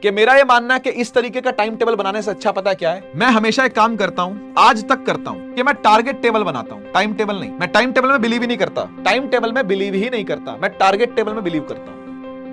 कि मेरा ये मानना है कि इस तरीके का टाइम टेबल बनाने से अच्छा पता है क्या है, मैं हमेशा एक काम करता हूं, आज तक करता हूं, कि मैं टारगेट टेबल बनाता हूं, टाइम टेबल नहीं। मैं टाइम टेबल में बिलीव ही नहीं करता, टाइम टेबल में बिलीव ही नहीं करता, मैं टारगेट टेबल में बिलीव करता हूं।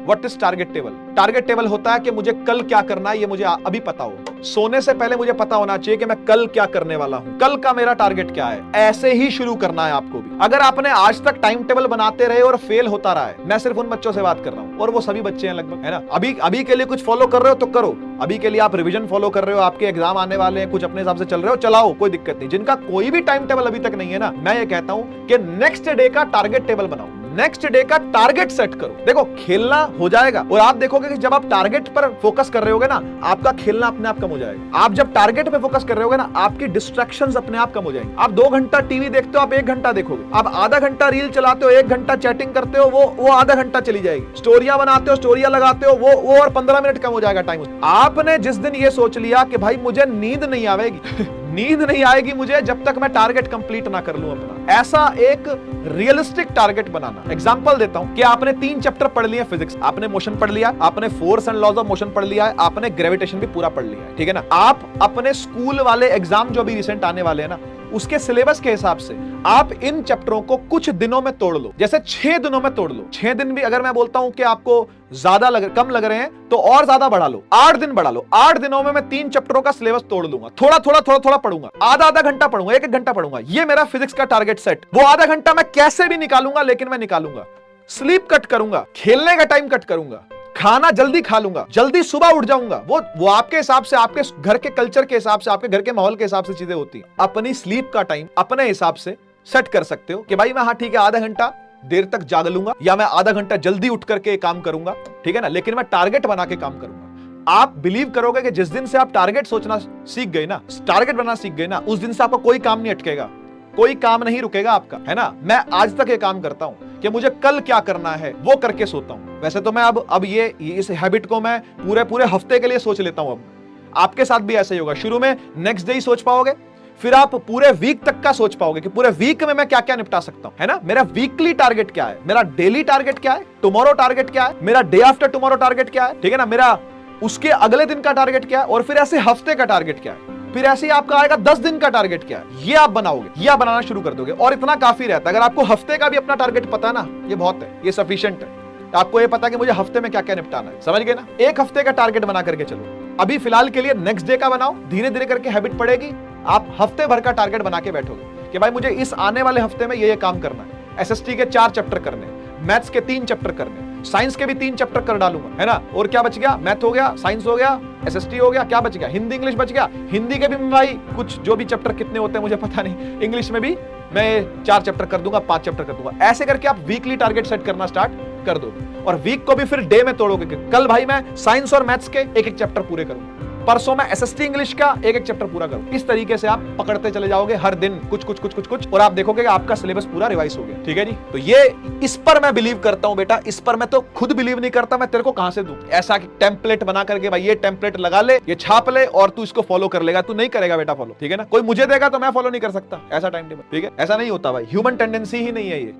What is target table? Target table होता है कि मुझे कल क्या करना है ये मुझे अभी पता हो। सोने से पहले मुझे पता होना चाहिए कि मैं कल क्या करने वाला हूं, कल का मेरा टारगेट क्या है। ऐसे ही शुरू करना है आपको भी। अगर आपने आज तक टाइम टेबल बनाते रहे और फेल होता रहा है, मैं सिर्फ उन बच्चों से बात कर रहा हूं और वो सभी बच्चे हैं लगभग, है ना। अभी के लिए कुछ फॉलो कर रहे हो तो करो, अभी के लिए आप रिवीजन फॉलो कर रहे हो, आपके एग्जाम आने वाले हैं, कुछ अपने हिसाब से चल रहे हो, चलाओ, कोई दिक्कत नहीं। जिनका कोई भी टाइम टेबल अभी तक नहीं है ना, मैं ये कहता हूं कि नेक्स्ट डे का टारगेट टेबल बनाओ, नेक्स्ट डे का टारगेट सेट करो। देखो खेलना हो जाएगा और आप देखोगे कि जब आप टारगेट पर फोकस कर रहे होगे ना, आपका खेलना अपने आप कम हो जाएगा। आप जब टारगेट पे फोकस कर रहे होगे ना, आपकी डिस्ट्रैक्शंस अपने आप कम हो जाएंगी। आप 2 घंटा टीवी देखते हो, आप 1 घंटा देखोगे। आप आधा घंटा रील चलाते हो, 1 घंटा चैटिंग करते हो, वो आधा घंटा चली जाएगी। स्टोरियां बनाते हो, स्टोरियां लगाते हो, वो और 15 मिनट कम हो जाएगा टाइम। आपने जिस दिन ये सोच लिया कि भाई मुझे नींद नहीं आवेगी नींद नहीं आएगी मुझे जब तक मैं टारगेट कंप्लीट ना कर लूं अपना, ऐसा एक रियलिस्टिक टारगेट बनाना। एग्जांपल देता हूं कि आपने 3 चैप्टर पढ़ लिए फिजिक्स, आपने मोशन पढ़ लिया, आपने force and laws of motion पढ़ लिया है, आपने ग्रेविटेशन भी पूरा पढ़ लिया है, ठीक है ना। आप अपने स्कूल वाले एग्जाम जो भी रिसेंट आने वाले हैं ना, उसके सिलेबस के हिसाब से आप इन चैप्टरों को कुछ दिनों में तोड़ लो। जैसे 6 दिनों में तोड़ लो। 6 दिन भी अगर मैं बोलता हूं कि आपको ज्यादा कम लग रहे हैं तो और ज्यादा बढ़ा लो, 8 दिन बढ़ा लो। 8 दिनों में मैं 3 चैप्टरों का सिलेबस तोड़ लूंगा। थोड़ा पढ़ूंगा, आधा घंटा पढ़ूंगा, 1 घंटा पढ़ूंगा। ये मेरा फिजिक्स का टारगेट सेट। वो आधा घंटा मैं कैसे भी निकालूंगा, लेकिन मैं निकालूंगा। स्लीप कट करूंगा, खेलने का टाइम कट करूंगा, खाना जल्दी खा लूंगा, जल्दी सुबह उठ जाऊंगा। वो आपके हिसाब से, आपके घर के कल्चर के हिसाब से, आपके घर के माहौल के हिसाब से चीजें होती हैं। अपनी स्लीप का टाइम अपने हिसाब से सेट कर सकते हो कि भाई मैं, हाँ ठीक है, आधा घंटा देर तक जाग लूंगा या मैं आधा घंटा जल्दी उठ करके काम करूंगा, ठीक है ना, लेकिन मैं टारगेट बना के काम करूंगा। आप बिलीव करोगे कि जिस दिन से आप टारगेट सोचना सीख गए ना, टारगेट बनाना सीख गए ना, उस दिन से आपका कोई काम नहीं अटकेगा, कोई काम नहीं रुकेगा आपका, है ना। मैं आज तक ये काम करता हूं कि मुझे कल क्या करना है वो करके सोता हूं। वैसे तो मैं अब ये इस हैबिट को मैं पूरे हफ्ते के लिए सोच लेता हूं। अब आपके साथ भी ऐसा ही होगा। शुरू में नेक्स्ट डे ही सोच पाओगे, फिर आप पूरे वीक तक का सोच पाओगे कि पूरे वीक में मैं क्या क्या निपटा सकता हूं, है ना। मेरा वीकली टारगेट क्या है, मेरा डेली टारगेट क्या है, टुमारो टारगेट क्या है, मेरा डे आफ्टर टुमारो टारगेट क्या है, ठीक है ना, मेरा उसके अगले दिन का टारगेट क्या है, और फिर ऐसे हफ्ते का टारगेट क्या है, फिर ऐसे ही आपका आएगा 10 दिन का टारगेट क्या है। ये आप बनाओगे, ये आप बनाना शुरू कर दोगे और इतना काफी रहता है। अगर आपको हफ्ते का भी अपना टारगेट पता है ना, ये बहुत है, ये सफिशिएंट है। आपको ये पता है कि मुझे हफ्ते में क्या क्या निपटाना है, समझ गए ना। 1 हफ्ते का टारगेट बना करके चलो। अभी फिलहाल के लिए नेक्स्ट डे का बनाओ, धीरे धीरे करके हैबिट पड़ेगी, आप हफ्ते भर का टारगेट बना के बैठोगे कि भाई मुझे इस आने वाले हफ्ते में ये काम करना है। एसएसटी के 4 चैप्टर करने, मैथ्स के 3 चैप्टर करने, साइंस के भी 3 चैप्टर कर डालूंगा, है ना। और क्या बच गया, मैथ हो गया, साइंस हो गया, एसएसटी हो गया, क्या बच गया, हिंदी इंग्लिश बच गया। हिंदी के भी भाई कुछ जो भी चैप्टर कितने होते हैं मुझे पता नहीं, इंग्लिश में भी मैं 4 चैप्टर कर दूंगा, 5 चैप्टर कर दूंगा। ऐसे करके आप वीकली टारगेट सेट करना स्टार्ट कर दोगे और वीक को भी फिर डे में तोड़ोगे कि कल भाई मैं साइंस और मैथ्स के 1-1 चैप्टर पूरे करूंगा, परसों में एसएसटी इंग्लिश का 1-1 चैप्टर पूरा करो। इस तरीके से आप पकड़ते चले जाओगे हर दिन कुछ और आप देखोगे कि आपका सिलेबस पूरा रिवाइज हो गया, ठीक है जी। तो ये इस पर मैं बिलीव करता हूं बेटा, इस पर मैं तो खुद बिलीव नहीं करता, मैं तेरे को कहां से दूं ऐसा टेम्पलेट बना करके, भाई ये टेम्पलेट लगा ले, ये छाप ले और तू इसको फॉलो कर लेगा। तू नहीं करेगा बेटा फॉलो, ठीक है ना। कोई मुझे देगा तो मैं फॉलो नहीं कर सकता ऐसा टाइम टेबल, ठीक है। ऐसा नहीं होता भाई, ह्यूमन टेंडेंसी ही नहीं है ये।